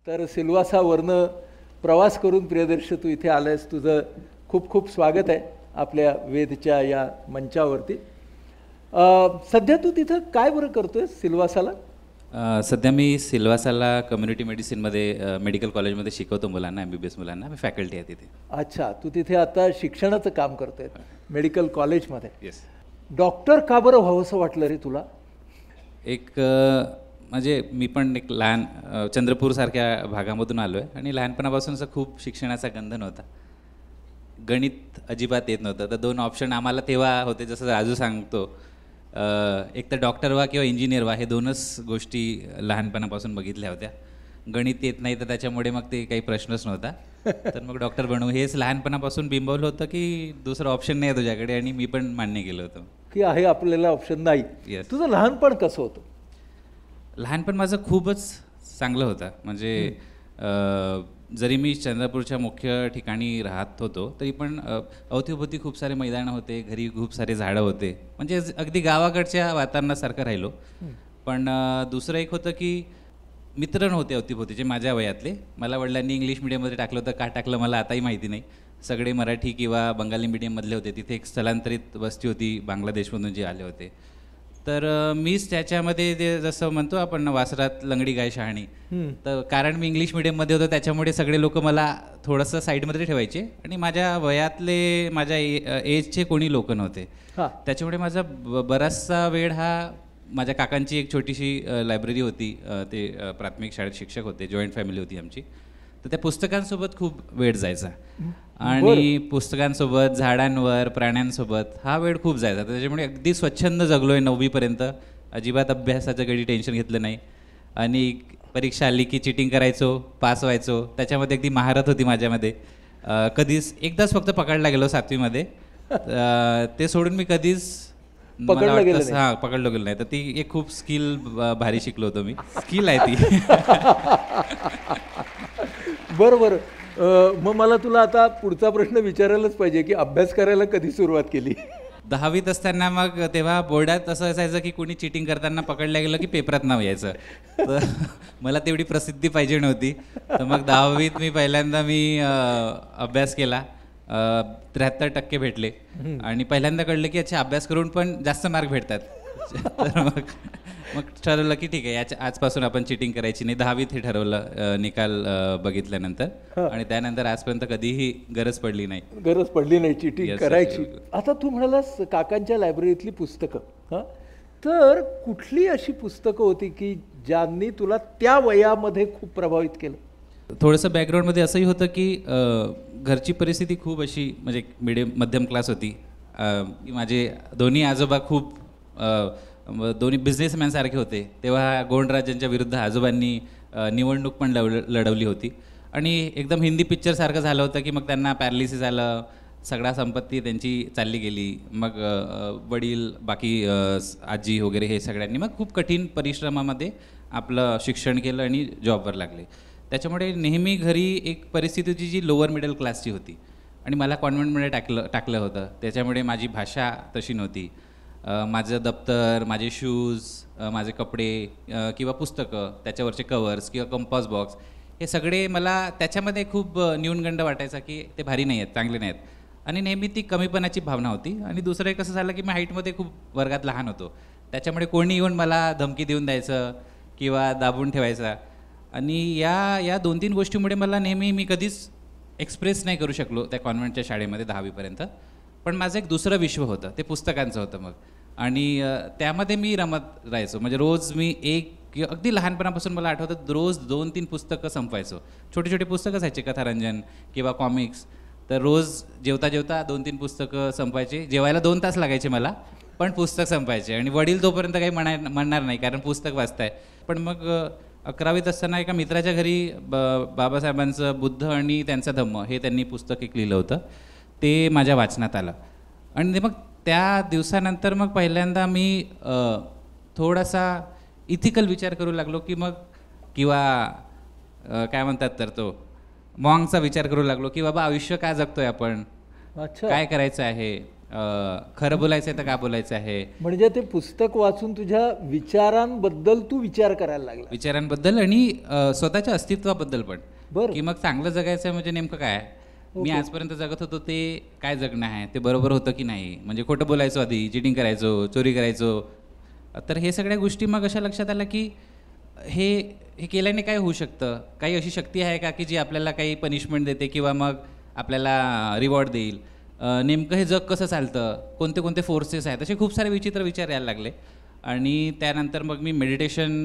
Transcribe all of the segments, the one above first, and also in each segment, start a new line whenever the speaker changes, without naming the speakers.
तर सिल्वासावरनं प्रवास करून प्रियदर्शी तू इथे आलंयस, तुझं खूप खूप स्वागत आहे आपल्या वेदच्या या मंचावरती. सध्या तू तिथं काय बरं करतोय सिल्वासाला?
सध्या मी सिल्वासाला कम्युनिटी मेडिसिनमध्ये मेडिकल कॉलेजमध्ये शिकवतो मुलांना, MBBS मुलांना. मी फॅकल्टी आहे तिथे.
अच्छा, तू तिथे आता शिक्षणाचं काम करतोय मेडिकल कॉलेजमध्ये.
येस.
डॉक्टर का बरं व्हावंसं वाटलं रे तुला?
एक म्हणजे मी पण एक लहान चंद्रपूरसारख्या भागामधून आलो आहे आणि लहानपणापासूनचा खूप शिक्षणाचा गंध नव्हता. गणित अजिबात येत नव्हतं. तर दोन ऑप्शन आम्हाला तेव्हा होते, जसं राजू सांगतो, एक तर डॉक्टर व्हा किंवा इंजिनियर व्हा. हे दोनच गोष्टी लहानपणापासून बघितल्या होत्या. गणित येत नाही तर त्याच्यामुळे मग ते काही प्रश्नच नव्हता. तर मग डॉक्टर बनू हेच लहानपणापासून बिंबवलं होतं की दुसरं ऑप्शन नाही आहे तुझ्याकडे, आणि मी पण मान्य केलं होतं
की आहे आपल्याला ऑप्शन नाही.
Yes.
तुझं लहानपण कसं होतं?
लहानपण माझं खूपच चांगलं होतं. म्हणजे जरी मी चंद्रपूरच्या मुख्य ठिकाणी राहत होतो तरी पण अवतीभोवती खूप सारे मैदानं होते, घरी खूप सारे झाडं होते. म्हणजे अगदी गावाकडच्या वातावरणासारखं राहिलो. पण दुसरं एक होतं की मित्र नव्हते अवतीभोवतीचे माझ्या वयातले. मला वडिलांनी इंग्लिश मिडियममध्ये टाकलं होतं. का टाकलं मला आताही माहिती नाही. सगळे मराठी किंवा बंगाली मिडियममधले होते. तिथे एक स्थलांतरित वस्ती होती बांगलादेशमधून जे आले होते. तर मीच त्याच्यामध्ये ते जसं म्हणतो आपण वासरात लंगडी गाय शहाणी. तर कारण मी इंग्लिश मिडियममध्ये होतो त्याच्यामुळे सगळे लोक मला थोडंसं साईडमध्ये ठेवायचे आणि माझ्या वयातले माझ्या एजचे कोणी लोक नव्हते. त्याच्यामुळे माझा बराचसा वेळ हा माझ्या काकांची एक छोटीशी लायब्ररी होती. ते प्राथमिक शाळेत शिक्षक होते, जॉईंट फॅमिली होती आमची. तर त्या पुस्तकांसोबत खूप वेळ जायचा आणि पुस्तकांसोबत, झाडांवर, प्राण्यांसोबत हा वेळ खूप जायचा. त्याच्यामुळे अगदी स्वच्छंद जगलो आहे 9वीपर्यंत. अजिबात अभ्यासाचं कधी टेन्शन घेतलं नाही आणि परीक्षा आली की चिटिंग करायचो, पास व्हायचो. त्याच्यामध्ये अगदी महारत होती माझ्यामध्ये. कधीच एकदाच फक्त पकडला गेलो 7वीमध्ये. ते सोडून मी कधीच
पकडलं
गेलो नाही. तर ती एक खूप स्किल भारी शिकलो होतो मी. स्किल आहे ती.
बरं. मग मला तुला आता पुढचा प्रश्न विचारायलाच पाहिजे की अभ्यास करायला कधी सुरुवात केली?
10वीत असताना. मग तेव्हा बोर्डात असं असायचं की कोणी चिटिंग करताना पकडलं गेलं की पेपरात नाव यायचं. तर मला तेवढी प्रसिद्धी पाहिजे नव्हती. तर मग 10वीत पहिल्यांदा अभ्यास केला. 73% भेटले आणि पहिल्यांदा कळलं की अच्छा, अभ्यास करून पण जास्त मार्क भेटतात. तर मग ठरवलं की ठीक आहे, आजपासून आपण चिटिंग करायची नाही. 10वीत हे ठरवलं निकाल बघितल्यानंतर. आणि त्यानंतर आजपर्यंत कधीही गरज पडली नाही
चिटिंग करायची. आता तू म्हणालास काकांच्या लायब्ररीतली पुस्तकं, तर कुठली अशी पुस्तकं होती की ज्यांनी तुला त्या वयामध्ये खूप प्रभावित केलं?
थोडंसं बॅकग्राऊंडमध्ये असंही होतं की घरची परिस्थिती खूप अशी म्हणजे मध्यम क्लास होती. माझे दोन्ही आजोबा खूप दोन्ही बिझनेसमॅन सारखे होते. तेव्हा गोंडराजांच्या विरुद्ध आजोबांनी निवडणूक पण लढवली होती आणि एकदम हिंदी पिक्चरसारखं झालं होतं की मग त्यांना पॅरालिसिस आलं, सगळा संपत्ती त्यांची चालली गेली. मग वडील, बाकी आजी वगैरे हे सगळ्यांनी मग खूप कठीण परिश्रमामध्ये आपलं शिक्षण केलं आणि जॉबवर लागले. त्याच्यामुळे नेहमी घरी एक परिस्थिती होती जी लोअर मिडल क्लासची होती आणि मला कॉन्व्हेंटमध्ये टाकलं होतं. त्याच्यामुळे माझी भाषा तशी नव्हती. माझं दप्तर, माझे शूज, माझे कपडे किंवा पुस्तकं, त्याच्यावरचे कवर्स किंवा कंपास बॉक्स, हे सगळे मला त्याच्यामध्ये खूप न्यूनगंड वाटायचा की ते भारी नाही आहेत, चांगले नाही आहेत. आणि नेहमी ती कमीपणाची भावना होती. आणि दुसरं एक कसं झालं की मी हाईटमध्ये खूप वर्गात लहान होतो. त्याच्यामुळे कोणी येऊन मला धमकी देऊन द्यायचं किंवा दाबून ठेवायचा. आणि या 2-3 गोष्टीमुळे मला नेहमी मी कधीच एक्सप्रेस नाही करू शकलो त्या कॉन्व्हेंटच्या शाळेमध्ये 10वीपर्यंत. पण माझं एक दुसरं विश्व होतं, ते पुस्तकांचं होतं मग. आणि त्यामध्ये मी रमत राहायचो. म्हणजे रोज मी अगदी लहानपणापासून मला आठवतं रोज 2-3 पुस्तकं संपवायचो. छोटे छोटे पुस्तकं असायचे, कथारंजन किंवा कॉमिक्स. तर रोज जेवता 2-3 पुस्तकं संपवायचे. जेवायला 2 तास लागायचे मला, पण पुस्तक संपायचे. आणि वडील तोपर्यंत काही म्हणणार नाही कारण पुस्तक वाचताय. पण मग 11वीत असताना एका मित्राच्या घरी बाबासाहेबांचं बुद्ध आणि त्यांचा धम्म हे त्यांनी पुस्तक एक लिहिलं होतं. ते माझ्या वाचनात आलं. आणि मग त्या दिवसानंतर मग पहिल्यांदा मी थोडासा इथिकल विचार करू लागलो की मग, किंवा काय म्हणतात तर तो मॉंगचा विचार करू लागलो की बाबा आयुष्य काय जगतोय आपण, काय करायचं आहे. खरं बोलायचं आहे तर का बोलायचं आहे,
म्हणजे ते पुस्तक वाचून तुझ्या विचारांबद्दल तू विचार करायला लागला.
विचारांबद्दल आणि स्वतःच्या अस्तित्वाबद्दल पण,
बरं.
की मग चांगलं जगायचं म्हणजे नेमकं काय, मी आजपर्यंत जगत होतो ते काय जगणं आहे, ते बरोबर होतं की नाही, म्हणजे खोटं बोलायचो आधी, चिटिंग करायचो, चोरी करायचो. तर हे सगळ्या गोष्टी मग अशा लक्षात आल्या की हे हे केल्याने काय होऊ शकतं, काही अशी शक्ती आहे का की जी आपल्याला काही पनिशमेंट देते किंवा मग आपल्याला रिवॉर्ड देईल, नेमकं हे जग कसं चालतं, कोणते कोणते फोर्सेस आहेत, असे खूप सारे विचित्र विचार यायला लागले. आणि त्यानंतर मग मी मेडिटेशन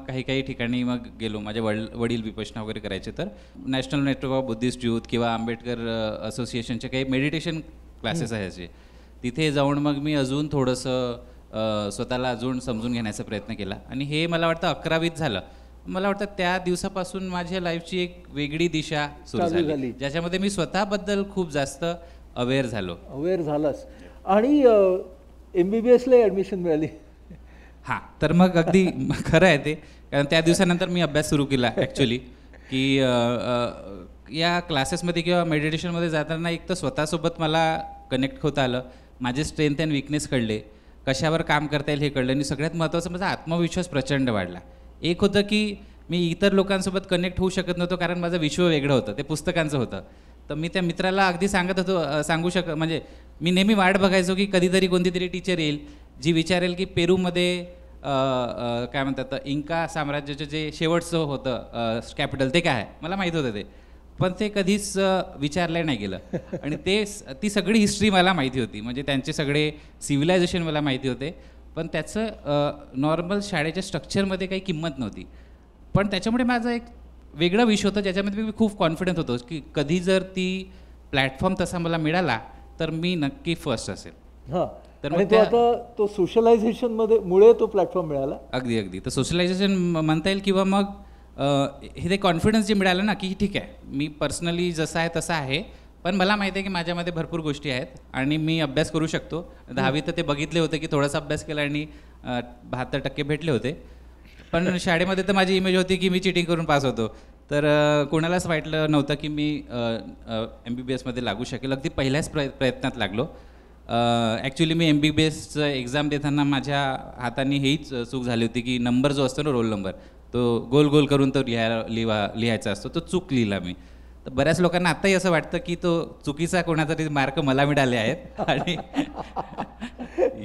काही काही ठिकाणी मग गेलो. माझे वडील विपश्यना वगैरे करायचे, तर national network of Buddhist youth किंवा आंबेडकर असोसिएशनचे काही मेडिटेशन क्लासेस असायचे, तिथे जाऊन मग मी अजून थोडंसं स्वतःला अजून समजून घेण्याचा प्रयत्न केला. आणि हे मला वाटतं 11वीत झालं. मला वाटतं त्या दिवसापासून माझ्या लाईफची एक वेगळी दिशा सुरू झाली, ज्याच्यामध्ये मी स्वतःबद्दल खूप जास्त अवेअर
झालास. आणि MBBSला ॲडमिशन मिळाली.
हां, तर मग अगदी खरं आहे ते, कारण त्या दिवसानंतर मी अभ्यास सुरू केला ॲक्च्युली, की या क्लासेसमध्ये किंवा मेडिटेशनमध्ये जाताना एक तर स्वतःसोबत मला कनेक्ट होता आलं, माझे स्ट्रेंथ अँड विकनेस कळले, कशावर काम करता येईल हे कळलं, आणि सगळ्यात महत्त्वाचं माझा आत्मविश्वास प्रचंड वाढला. एक होतं की मी इतर लोकांसोबत कनेक्ट होऊ शकत नव्हतो कारण माझं विश्व वेगळं होतं, ते पुस्तकांचं होतं. तर मी त्या मित्राला अगदी म्हणजे मी नेहमी वाट बघायचो की कधीतरी कोणती तरी टीचर येईल जी विचारेल की पेरूमध्ये काय म्हणतात इंका साम्राज्याचं जे शेवटचं होतं कॅपिटल ते काय आहे. मला माहीत होतं ते, पण ते कधीच विचारलं नाही गेलं. आणि ती सगळी हिस्ट्री मला माहिती होती, म्हणजे त्यांचे सगळे सिव्हिलायझेशन मला माहिती होते, पण त्याचं नॉर्मल शाळेच्या स्ट्रक्चरमध्ये काही किंमत नव्हती. पण त्याच्यामुळे माझं एक वेगळा विषय होता ज्याच्यामध्ये मी खूप कॉन्फिडंट होतो की कधी जर ती प्लॅटफॉर्म तसा मला मिळाला तर मी नक्की फर्स्ट असेल.
हां, तर मग आता तो सोशलायझेशनमध्ये मुळे तो प्लॅटफॉर्म मिळाला.
अगदी अगदी. तर सोशलायझेशन म्हणता येईल, किंवा मग हे ते कॉन्फिडन्स जे मिळालं ना की ठीक आहे, मी पर्सनली जसा आहे तसा आहे, पण मला माहिती आहे की माझ्यामध्ये भरपूर गोष्टी आहेत आणि मी अभ्यास करू शकतो. 10वी तर ते बघितले होते की थोडासा अभ्यास केला आणि 72% भेटले होते. पण शाळेमध्ये तर माझी इमेज होती की मी चिटिंग करून पास होतो, तर कोणालाच वाटलं नव्हतं की मी MBBSमध्ये लागू शकेल. अगदी पहिल्याच प्रयत्नात लागलो. ॲक्च्युली मी MBBSचं एक्झाम देताना माझ्या हाताने हेच चूक झाली होती की नंबर जो असतो ना, रोल नंबर, तो गोल गोल करून तो लिहायचा असतो, तो चूक लिहिला मी. तर बऱ्याच लोकांना आत्ताही असं वाटतं की तो चुकीचा कोणाचा तरी मार्क मला मिळाले आहेत. आणि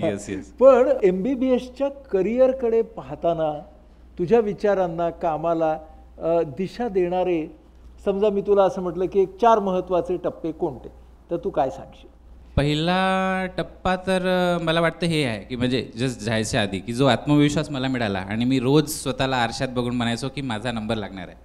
येस.
पण MBBSच्या करिअरकडे पाहताना तुझ्या विचारांना, कामाला दिशा देणारे, समजा मी तुला असं म्हटलं की 4 महत्त्वाचे टप्पे कोणते, तर तू काय सांगशील?
पहिला टप्पा तर मला वाटतं हे आहे की म्हणजे जस्ट जायच्या आधी की जो आत्मविश्वास मला मिळाला आणि मी रोज स्वतःला आरशात बघून म्हणायचो की माझा नंबर लागणार आहे,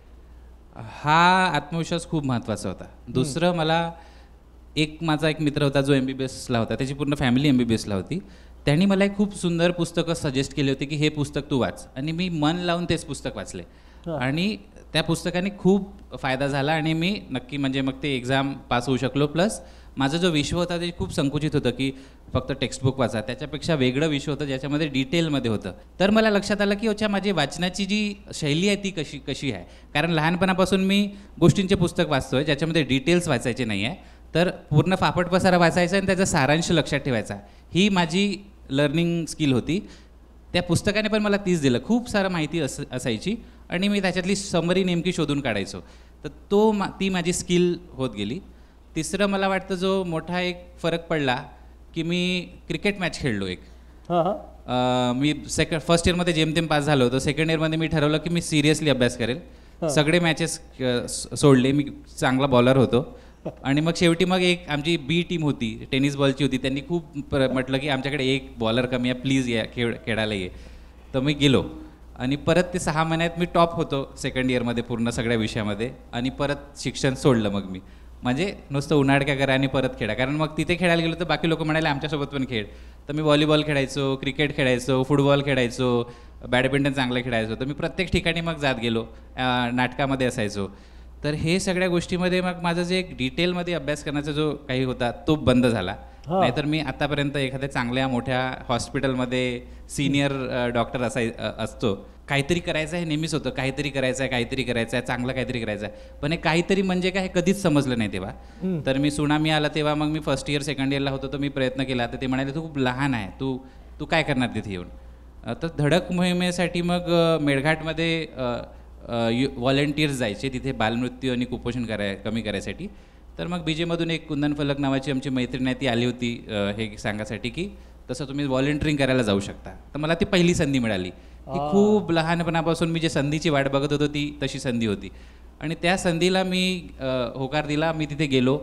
हा आत्मविश्वास खूप महत्त्वाचा होता. दुसरं, माझा एक मित्र होता जो MBBSला होता, त्याची पूर्ण फॅमिली MBBSला होती. त्यांनी मला एक खूप सुंदर पुस्तकं सजेस्ट केली होती की हे पुस्तक तू वाच, आणि मी मन लावून तेच पुस्तक वाचले आणि त्या पुस्तकाने खूप फायदा झाला आणि मी नक्की म्हणजे मग ते एक्झाम पास होऊ शकलो. प्लस माझं जो विश्व होता ते खूप संकुचित होतं की फक्त टेक्स्टबुक वाचा, त्याच्यापेक्षा वेगळं विश्व होतं ज्याच्यामध्ये डिटेलमध्ये होतं. तर मला लक्षात आलं की अच्छा, माझी वाचनाची जी शैली आहे ती कशी आहे, कारण लहानपणापासून मी गोष्टींचे पुस्तक वाचतोय ज्याच्यामध्ये डिटेल्स वाचायचे नाही आहे, तर पूर्ण फापट पसारा वाचायचा आणि त्याचा सारांश लक्षात ठेवायचा, ही माझी लर्निंग स्किल होती. त्या पुस्तकाने पण मला तीच दिलं. खूप सारं माहिती असायची आणि मी त्याच्यातली समरी नेमकी शोधून काढायचो, तर ती माझी स्किल होत गेली. तिसरं मला वाटतं जो मोठा एक फरक पडला की मी क्रिकेट मॅच खेळलो एक. मी फर्स्ट इयरमध्ये जेमतेम पास झालो होतो. सेकंड इयरमध्ये मी ठरवलं की मी सिरियसली अभ्यास करेल. सगळे मॅचेस सोडले. मी चांगला बॉलर होतो. आणि मग शेवटी मग एक आमची बी टीम होती, टेनिस बॉलची होती. त्यांनी खूप म्हटलं की आमच्याकडे एक बॉलर कमी आहे, प्लीज या खेळायला ये. तर मी गेलो आणि परत ते 6 महिन्यात मी टॉप होतो सेकंड इयरमध्ये पूर्ण सगळ्या विषयामध्ये. आणि परत शिक्षण सोडलं मग मी, म्हणजे नुसतं उन्हाळक्या करा आणि परत खेळा, कारण मग तिथे खेळायला गेलो तर बाकी लोक म्हणाले आमच्यासोबत पण खेळ. तर मी व्हॉलीबॉल खेळायचो, क्रिकेट खेळायचो, फुटबॉल खेळायचो, बॅडमिंटन चांगलं खेळायचो. तर मी प्रत्येक ठिकाणी मग जात गेलो, नाटकामध्ये असायचो. तर हे सगळ्या गोष्टीमध्ये मग माझं जे एक डिटेलमध्ये अभ्यास करण्याचा जो काही होता तो बंद झाला. नाहीतर मी आतापर्यंत एखाद्या चांगल्या मोठ्या हॉस्पिटलमध्ये सिनियर डॉक्टर असतो, काहीतरी करायचं आहे नेहमीच होतं, काहीतरी करायचं आहे, काहीतरी करायचं आहे, चांगलं काहीतरी करायचं आहे. पण हे काहीतरी म्हणजे काय हे कधीच समजलं नाही तेव्हा. तर मी सुनामी आला तेव्हा मग मी फर्स्ट इयर सेकंड इयरला होतो, तर मी प्रयत्न केला. तर ते म्हणाले तू खूप लहान आहे, तू काय करणार तिथे येऊन. तर धडक मोहिमेसाठी मग मेळघाटमध्ये व्हॉलेंटियर्स जायचे तिथे बालमृत्यू आणि कुपोषण कमी करायसाठी. तर मग बीजेमधून एक कुंदन फलक नावाची आमची मैत्रीण आहे, ती आली होती हे सांगायसाठी की तसं तुम्ही व्हॉलेंटिअरिंग करायला जाऊ शकता. तर मला ती पहिली संधी मिळाली. ती खूप लहानपणापासून मी जे संधीची वाट बघत होतो ती तशी संधी होती. आणि त्या संधीला मी होकार दिला. मी तिथे गेलो.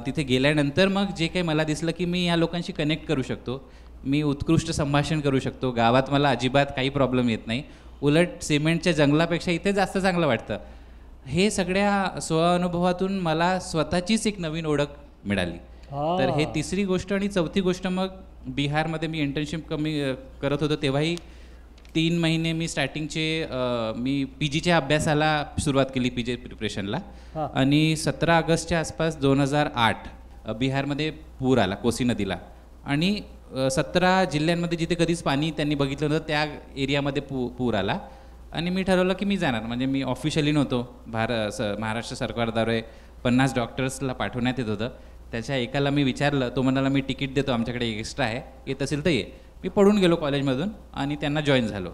तिथे गेल्यानंतर मग जे काही मला दिसलं की मी या लोकांशी कनेक्ट करू शकतो, मी उत्कृष्ट संभाषण करू शकतो. गावात मला अजिबात काही प्रॉब्लेम येत नाही, उलट सिमेंटच्या जंगलापेक्षा इथे जास्त चांगलं वाटतं. हे सगळ्या स्वअनुभवातून मला स्वतःचीच एक नवीन ओळख मिळाली. तर हे तिसरी गोष्ट. आणि चौथी गोष्ट, मग बिहारमध्ये मी इंटर्नशिप करत होतो तेव्हाही 3 महिने मी स्टार्टिंगचे मी PGच्या अभ्यासाला सुरुवात केली, PG प्रिपरेशनला. आणि 17 ऑगस्टच्या आसपास 2008 बिहारमध्ये पूर आला कोसी नदीला. आणि 17 जिल्ह्यांमध्ये जिथे कधीच पाणी त्यांनी बघितलं नव्हतं त्या एरियामध्ये पूर आला. आणि मी ठरवलं की मी जाणार. म्हणजे मी ऑफिशियली नव्हतो. महाराष्ट्र सरकारद्वारे 50 डॉक्टर्सला पाठवण्यात येत होतं. त्याच्या एकाला मी विचारलं, तो म्हणाला मी तिकीट देतो, आमच्याकडे एक्स्ट्रा आहे, येत असेल तर ये. मी पळून गेलो कॉलेजमधून आणि त्यांना जॉईन झालो.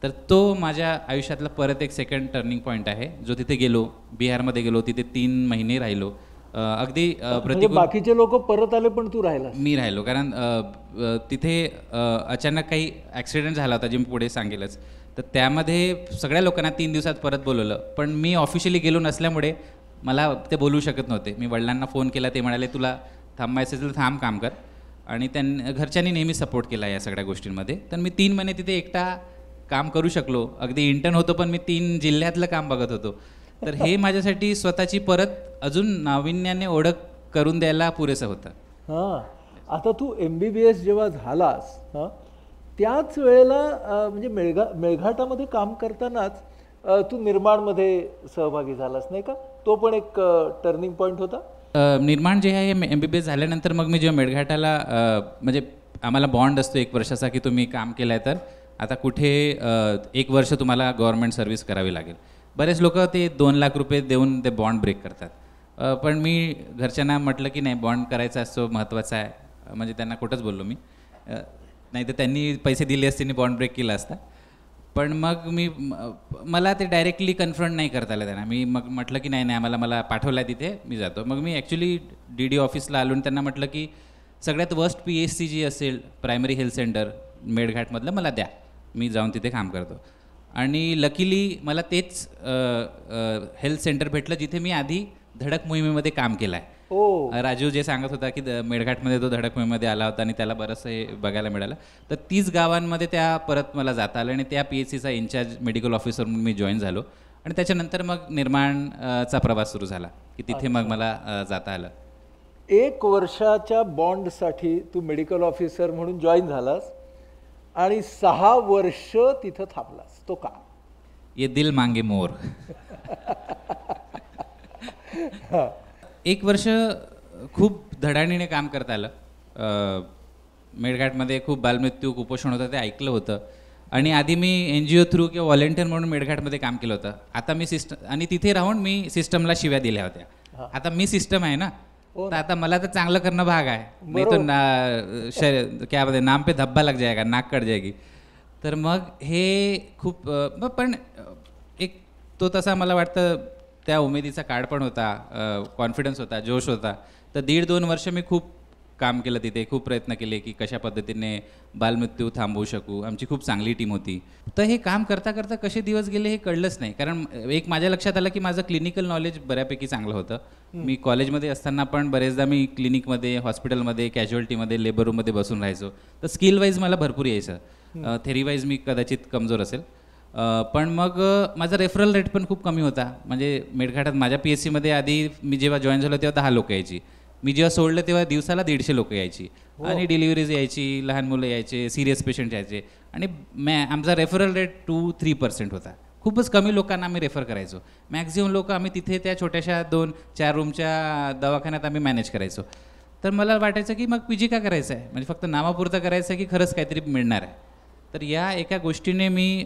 तर तो माझ्या आयुष्यातला परत एक सेकंड टर्निंग पॉईंट आहे, जो तिथे गेलो, बिहारमध्ये गेलो, तिथे 3 महिने राहिलो. अगदी
प्रतिकूल. बाकीचे लोक परत आले पण तू राहिला?
मी राहिलो, कारण तिथे अचानक काही ॲक्सिडेंट झाला होता, जे मी पुढे सांगेलच. तर त्यामध्ये सगळ्या लोकांना 3 दिवसात परत बोलवलं. पण मी ऑफिशियली गेलो नसल्यामुळे मला ते बोलवू शकत नव्हते. मी वडिलांना फोन केला, ते म्हणाले तुला थांबायचं असेल तर थांब, काम कर. आणि घरच्यांनी नेहमी सपोर्ट केला या सगळ्या गोष्टींमध्ये. तर मी 3 महिने तिथे एकटा काम करू शकलो. अगदी इंटर्न होतो, पण मी 3 जिल्ह्यातलं काम बघत होतो. तर हे माझ्यासाठी स्वतःची परत अजून नाविन्याने ओळख करून द्यायला पुरेसं होतं.
हां, आता तू MBBS जेव्हा झालास, त्याच वेळेला म्हणजे मेळघाटामध्ये काम करतानाच तू निर्माणमध्ये सहभागी झालास, नाही का? तो पण एक टर्निंग पॉईंट होता.
निर्माण जे आहे MBBS झाल्यानंतर मग मी जेव्हा मेळघाटाला म्हणजे आम्हाला बॉन्ड असतो 1 वर्षाचा की तुम्ही काम केलं आहे तर आता कुठे 1 वर्ष तुम्हाला गव्हर्नमेंट सर्व्हिस करावी लागेल. बरेच लोक ते 2 लाख रुपये देऊन ते बॉन्ड ब्रेक करतात. पण मी घरच्यांना म्हटलं की नाही, बॉन्ड करायचा असतो, महत्त्वाचा आहे. म्हणजे त्यांना कुठंच बोललो मी, नाही तर त्यांनी पैसे दिले असते, बॉन्ड ब्रेक केला असता. पण मग मला ते डायरेक्टली कन्फ्रंट नाही करता आलं त्यांना. मी मग म्हटलं की नाही मला पाठवलं आहे तिथे, मी जातो. मग मी ॲक्च्युली DD ऑफिसला आलो आणि त्यांना म्हटलं की सगळ्यात वर्स्ट PHC जी असेल, प्रायमरी हेल्थ सेंटर मेळघाटमधलं, मला द्या, मी जाऊन तिथे काम करतो. आणि लकीली मला तेच हेल्थ सेंटर भेटलं जिथे मी आधी धडक मोहिमेमध्ये काम केलं आहे. राजू जे सांगत होता की मेळघाटमध्ये तो धडक मोहिमेमध्ये आला होता आणि त्याला बरंचसं हे बघायला मिळालं. तर 30 गावांमध्ये त्या परत मला जाता आलं आणि त्या PHCचा इन्चार्ज मेडिकल ऑफिसर म्हणून मी जॉईन झालो. आणि त्याच्यानंतर मग निर्माणचा प्रवास सुरू झाला की तिथे मग मला जाता आलं.
1 वर्षाच्या बॉन्डसाठी तू मेडिकल ऑफिसर म्हणून जॉईन झालास आणि 6 वर्ष तिथं थांबलास. तो का?
ये दिल मांगे मोर. 1 वर्ष खूप धडाडीने काम करता आलं. मेळघाटमध्ये खूप बालमृत्यू कुपोषण होतं, ते ऐकलं होतं. आणि आधी मी NGO थ्रू किंवा व्हॉलेंटिअर म्हणून मेळघाटमध्ये काम केलं होतं. आता मी आणि तिथे राहून मी सिस्टमला शिव्या दिल्या होत्या. आता मी सिस्टम आहे ना, तर आता मला तर चांगलं करणं भाग आहे. नाही तो क्या बोलते, नाम पे धब्बा लग जाएगा, नाक कट जाएगी. तर मग हे खूप पण एक तो तसा मला वाटतं त्या उमेदीचा काळ पण होता, कॉन्फिडन्स होता, जोश होता. तर 1.5-2 वर्ष मी खूप काम केलं तिथे, खूप प्रयत्न केले की कशा पद्धतीने बालमृत्यू थांबवू शकू. आमची खूप चांगली टीम होती. तर हे काम करता करता कसे दिवस गेले हे कळलंच नाही. कारण एक माझ्या लक्षात आलं की माझं क्लिनिकल नॉलेज बऱ्यापैकी चांगलं होतं. मी कॉलेजमध्ये असताना पण बरेचदा मी क्लिनिकमध्ये, हॉस्पिटलमध्ये, कॅज्युअल्टीमध्ये, लेबर रूममध्ये बसून राहायचो. तर स्किल वाईज मला भरपूर यायचं. थेरी वाईज मी कदाचित कमजोर असेल. पण मग माझा रेफरल रेट पण खूप कमी होता. म्हणजे मेळघाटात माझ्या PHCमध्ये आधी मी जेव्हा जॉईन झालो तेव्हा 10 लोक यायची. मी जेव्हा सोडलं तेव्हा दिवसाला 150 लोक यायची. आणि डिलिव्हरीज यायची, लहान मुलं यायचे, सिरियस पेशंट यायचे. आणि आमचा रेफरल रेट 2-3% होता. खूपच कमी लोकांना आम्ही रेफर करायचो. मॅक्झिमम लोक आम्ही तिथे त्या छोट्याशा 2-4 रूमच्या दवाखान्यात आम्ही मॅनेज करायचो. तर मला वाटायचं की मग PG का करायचं आहे, म्हणजे फक्त नावापुरतं करायचं आहे की खरंच काहीतरी मिळणार आहे. तर या एका गोष्टीने मी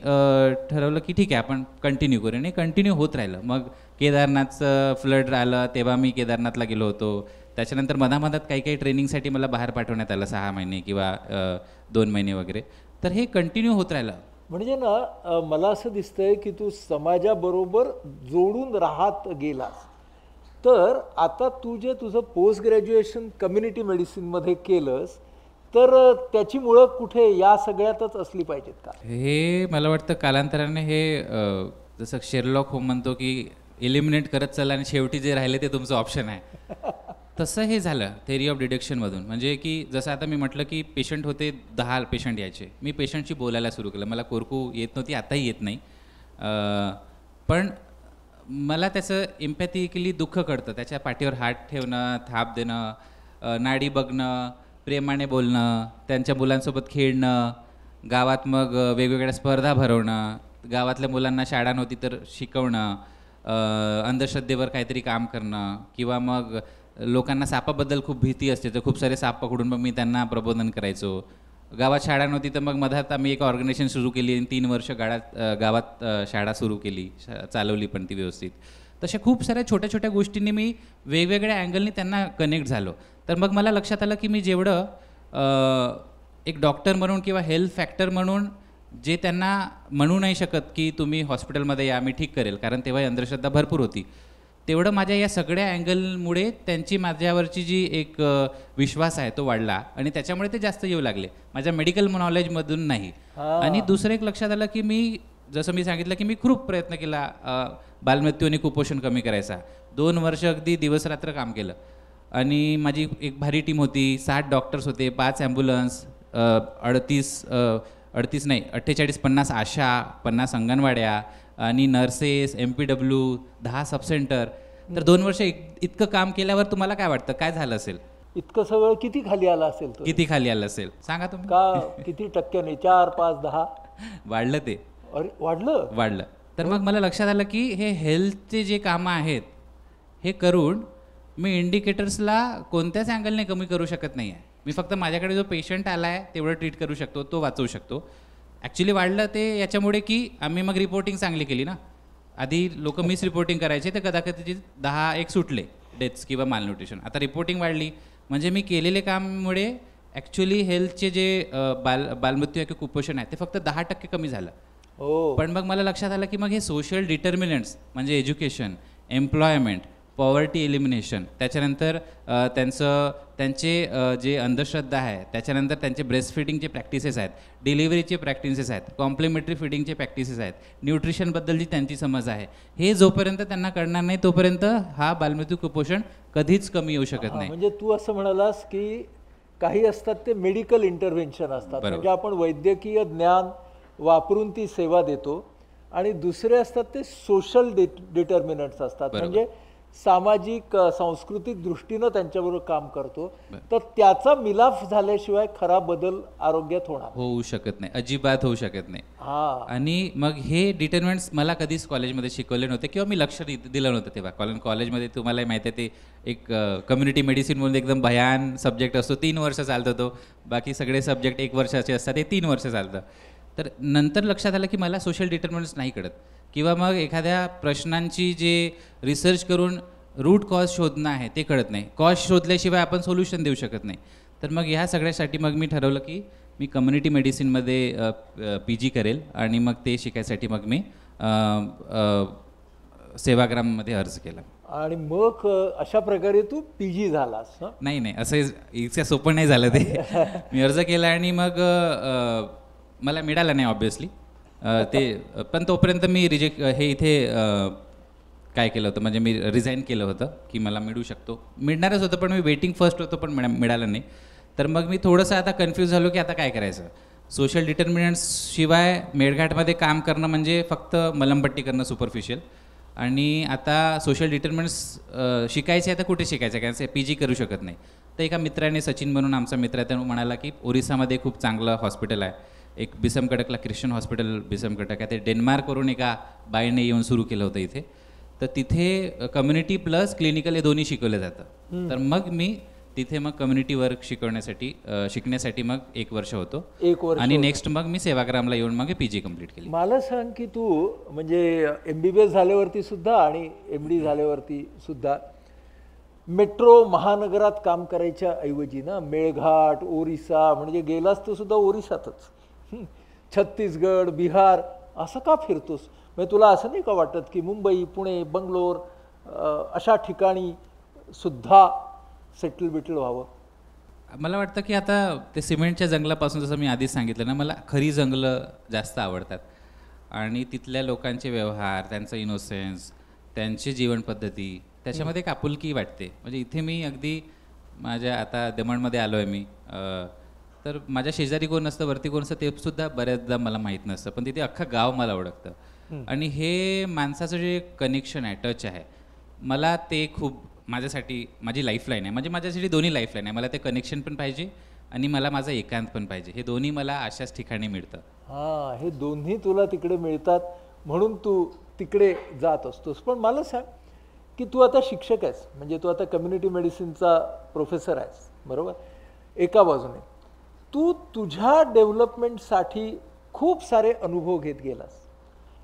ठरवलं की ठीक आहे आपण कंटिन्यू करू, आणि कंटिन्यू होत राहिलं. मग केदारनाथचं फ्लड आलं तेव्हा मी केदारनाथला गेलो होतो. त्याच्यानंतर मधामधात काही काही ट्रेनिंगसाठी मला बाहेर पाठवण्यात आलं 6 महिने किंवा 2 महिने वगैरे. तर हे कंटिन्यू होत राहिलं.
म्हणजे ना मला असं दिसतंय की तू समाजाबरोबर जोडून राहत गेलास. तर आता तू जे तुझं पोस्ट ग्रॅज्युएशन कम्युनिटी मेडिसिनमध्ये केलंस, तर त्याची मुळं कुठे या सगळ्यातच असली पाहिजेत का?
हे मला वाटतं कालांतराने हे जसं शेरलॉक होम म्हणतो की एलिमिनेट करत चला आणि शेवटी जे राहिले ते तुमचं ऑप्शन आहे, तसं हे झालं थेअरी ऑफ डिडक्शनमधून. म्हणजे की जसं आता मी म्हटलं की पेशंट होते 10 पेशंट यायचे, मी पेशंटशी बोलायला सुरू केलं. मला कोरकू येत नव्हती, आताही येत नाही, पण मला त्याचं इम्पॅथिकली दुःख कळतं. त्याच्या पाठीवर हात ठेवणं, थाप देणं, नाडी बघणं, प्रेमाने बोलणं, त्यांच्या मुलांसोबत खेळणं, गावात मग वेगवेगळ्या स्पर्धा भरवणं, गावातल्या मुलांना शाळा नव्हती तर शिकवणं, अंधश्रद्धेवर काहीतरी काम करणं, किंवा मग लोकांना सापाबद्दल खूप भीती असते तर खूप सारे साप पकडून मग मी त्यांना प्रबोधन करायचो. गावात शाळा नव्हती तर मग मधात आम्ही एक ऑर्गनायझेशन सुरू केली आणि 3 वर्ष गावात शाळा सुरू केली, चालवली पण ती व्यवस्थित. तशा खूप साऱ्या छोट्या छोट्या गोष्टींनी मी वेगवेगळ्या अँगलनी त्यांना कनेक्ट झालो. तर मग मला लक्षात आलं की मी जेवढं एक डॉक्टर म्हणून किंवा हेल्थ फॅक्टर म्हणून जे त्यांना म्हणू नाही शकत की तुम्ही हॉस्पिटलमध्ये या, मी ठीक करेल, कारण तेव्हा अंधश्रद्धा भरपूर होती, तेवढं माझ्या या सगळ्या अँगलमुळे त्यांची माझ्यावरची जी एक विश्वास आहे तो वाढला आणि त्याच्यामुळे ते जास्त येऊ लागले, माझ्या मेडिकल नॉलेजमधून नाही. आणि दुसरं एक लक्षात आलं की मी जसं मी सांगितलं की मी खूप प्रयत्न केला बालमृत्यू आणि कुपोषण कमी करायचा. 2 वर्ष अगदी दिवसरात्र काम केलं आणि माझी एक भारी टीम होती. 60 डॉक्टर्स होते, 5 ॲम्ब्युलन्स, 48-50 आशा, 50 अंगणवाड्या आणि नर्सेस, MPW, 10 सबसेंटर. तर 2 वर्ष इतकं काम केल्यावर तुम्हाला काय वाटतं काय झालं असेल?
इतकं सगळं किती खाली आलं असेल?
किती खाली आलं असेल सांगा तुम्ही?
का किती टक्क्याने? 4, 5, 10
वाढलं ते.
अरे वाढलं.
तर मग मला लक्षात आलं की हे हेल्थचे जे कामं आहेत हे करून मी इंडिकेटर्सला कोणत्याच अँगलने कमी करू शकत नाही आहे. मी फक्त माझ्याकडे जो पेशंट आला आहे तेवढं ट्रीट करू शकतो, तो वाचवू शकतो. ॲक्च्युली वाढलं ते याच्यामुळे की आम्ही मग रिपोर्टिंग चांगली केली ना. आधी लोक मिस रिपोर्टिंग करायचे तर कदाचित 10 सुटले डेथ्स किंवा मालन्यूट्रिशन. आता रिपोर्टिंग वाढली म्हणजे मी केलेले काममुळे ॲक्च्युली हेल्थचे जे बालमृत्यू किंवा कुपोषण आहे ते फक्त 10% कमी झालं. पण मग मला लक्षात आलं की मग हे सोशल डिटर्मिनंट्स म्हणजे एज्युकेशन, एम्प्लॉयमेंट, पॉवर्टी एलिमिनेशन, त्याच्यानंतर त्यांचे जे अंधश्रद्धा आहे, त्याच्यानंतर त्यांचे ब्रेस्ट फिडिंगचे प्रॅक्टिसेस आहेत, डिलिव्हरीचे प्रॅक्टिसेस आहेत, कॉम्प्लिमेंटरी फिडिंगचे प्रॅक्टिसेस आहेत, न्यूट्रिशनबद्दलची त्यांची समज आहे, हे जोपर्यंत त्यांना कळणार नाही तोपर्यंत हा बालमृत्यू कुपोषण कधीच कमी येऊ शकत नाही.
म्हणजे तू असं म्हणालास की काही असतात ते मेडिकल इंटरव्हेन्शन असतात, म्हणजे आपण वैद्यकीय ज्ञान वापरून ती सेवा देतो, आणि दुसरे असतात ते सोशल डिटर्मिनंट्स असतात, म्हणजे सामाजिक सांस्कृतिक दृष्टीनं त्यांच्याबरोबर काम करतो. तर त्याचा मिलाफ झाल्याशिवाय खरा बदल आरोग्यात होऊ शकत नाही,
अजिबात होऊ शकत नाही. आणि मग हे डिटर्मिनंट्स मला कधीच कॉलेजमध्ये शिकवले नव्हते किंवा मी लक्ष दिलं नव्हतं तेव्हा. कॉलेजमध्ये तुम्हाला माहिती आहे ते एक कम्युनिटी मेडिसिन म्हणून एकदम भयान सब्जेक्ट असतो, 3 वर्ष चालतो तो. बाकी सगळे सब्जेक्ट 1 वर्षाचे असतात, ते 3 वर्ष चालतं. तर नंतर लक्षात आलं की मला सोशल डिटर्मिनंट्स नाही कळत, किंवा मग एखाद्या प्रश्नांची जे रिसर्च करून रूट कॉज शोधणं आहे ते कळत नाही. कॉज शोधल्याशिवाय आपण सोल्युशन देऊ शकत नाही. तर मग ह्या सगळ्यासाठी मग मी ठरवलं की मी कम्युनिटी मेडिसिनमध्ये PG करेल आणि मग ते शिकायसाठी मग मी सेवाग्राममध्ये अर्ज केला.
आणि मग अशा प्रकारे तू PG झालास?
नाही, असं इतकं सोपं नाही झालं ते. मी अर्ज केला आणि मग मला मिळाला नाही ऑब्वियसली ते. पण तोपर्यंत मी हे इथे काय केलं होतं, म्हणजे मी रिझाईन केलं होतं की मला मिळू शकतो, मिळणारच होतं, पण मी वेटिंग फर्स्ट होतो पण मिळालं नाही. तर मग मी थोडंसं आता कन्फ्यूज झालो की आता काय करायचं. सोशल डिटर्मिनंट्स शिवाय मेळघाटमध्ये काम करणं म्हणजे फक्त मलमपट्टी करणं सुपरफिशियल. आणि आता सोशल डिटर्मिनंट्स शिकायचे आहे तर कुठे शिकायचं, कारण PG करू शकत नाही. तर एका मित्राने, सचिन म्हणून आमचा मित्र आहे, त्यानं म्हणाला की ओरिसामध्ये खूप चांगलं हॉस्पिटल आहे, एक बिसमकटकला ख्रिश्चन हॉस्पिटल बिसमकटक आहे, ते डेन्मार्कवरून एका बाईने येऊन सुरू केलं होतं इथे. तर तिथे कम्युनिटी प्लस क्लिनिकल हे दोन्ही शिकवलं जातं. तर मग मी तिथे मग कम्युनिटी वर्क शिकण्यासाठी मग 1 वर्ष होतो
1 वर्ष
आणि
होतं.
नेक्स्ट मग मी सेवाग्रामला येऊन मग PG कंप्लीट केली.
मला सांग की तू म्हणजे MBBS झाल्यावरती सुद्धा आणि MD झाल्यावरती सुद्धा मेट्रो महानगरात काम करायच्या ऐवजी ना मेळघाट ओरिसा म्हणजे गेलास तर सुद्धा ओरिसातच छत्तीसगड बिहार असं का फिरतोस? म्हणजे तुला असं नाही का वाटत की मुंबई पुणे बंगलोर अशा ठिकाणी सुद्धा सेटल बिटल व्हावं?
मला वाटतं की आता ते सिमेंटच्या जंगलापासून जसं मी आधीच सांगितलं ना, मला खरी जंगलं जास्त आवडतात आणि तिथल्या लोकांचे व्यवहार, त्यांचं इनोसेन्स, त्यांची जीवनपद्धती, त्याच्यामध्ये एक आपुलकी वाटते. म्हणजे इथे मी अगदी माझ्या आता दमणमध्ये आलो आहे मी, तर माझ्या शेजारी कोण असतं वरती कोण असतं ते सुद्धा बऱ्याचदा मला माहीत नसतं, पण तिथे अख्खं गाव मला ओळखतं. आणि हे माणसाचं जे कनेक्शन आहे, टच आहे, मला ते खूप माझ्यासाठी माझी लाईफलाईन आहे. म्हणजे माझ्यासाठी दोन्ही लाईफलाईन आहे. मला ते कनेक्शन पण पाहिजे आणि मला माझं एकांत पण पाहिजे. हे दोन्ही मला अशाच ठिकाणी मिळतं.
हां, हे दोन्ही तुला तिकडे मिळतात म्हणून तू तिकडे जात असतोस. पण मला सांग की तू आता शिक्षक आहेस, म्हणजे तू आता कम्युनिटी मेडिसिनचा प्रोफेसर आहेस, बरोबर? एका बाजूने तू तुझ्या डेव्हलपमेंटसाठी खूप सारे अनुभव घेत गेलास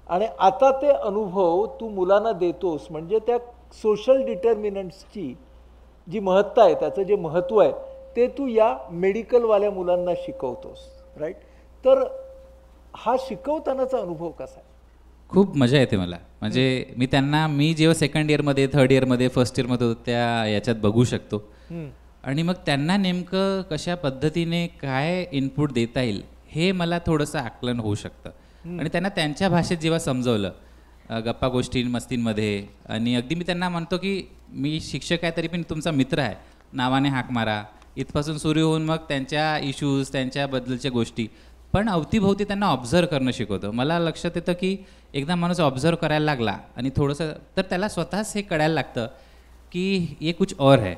आणि आता ते अनुभव तू मुलांना देतोस. म्हणजे त्या सोशल डिटर्मिनंट्सची जी महत्ता आहे, त्याचं जे महत्त्व आहे ते तू या मेडिकलवाल्या मुलांना शिकवतोस, राईट? तर हा शिकवतानाचा अनुभव कसा आहे?
खूप मजा येते मला. म्हणजे मी जेव्हा सेकंड इयरमध्ये, थर्ड इयरमध्ये, फर्स्ट इयरमध्ये होतो त्या याच्यात बघू शकतो आणि मग त्यांना नेमकं कशा पद्धतीने काय इनपुट देता येईल हे मला थोडंसं आकलन होऊ शकतं. आणि त्यांना त्यांच्या भाषेत जेव्हा समजवलं, गप्पा गोष्टी मस्तींमध्ये, आणि अगदी मी त्यांना म्हणतो की मी शिक्षक आहे तरी पण तुमचा मित्र आहे, नावाने हाक मारा, इथपासून सुरू होऊन मग त्यांच्या इश्यूज, त्यांच्याबद्दलच्या गोष्टी, पण अवतीभोवती त्यांना ऑब्झर्व करणं शिकवतं. मला लक्षात येतं की एकदा माणूस ऑब्झर्व करायला लागला आणि थोडंसं तर त्याला स्वतःच हे कळायला लागतं की ये कुछ और है,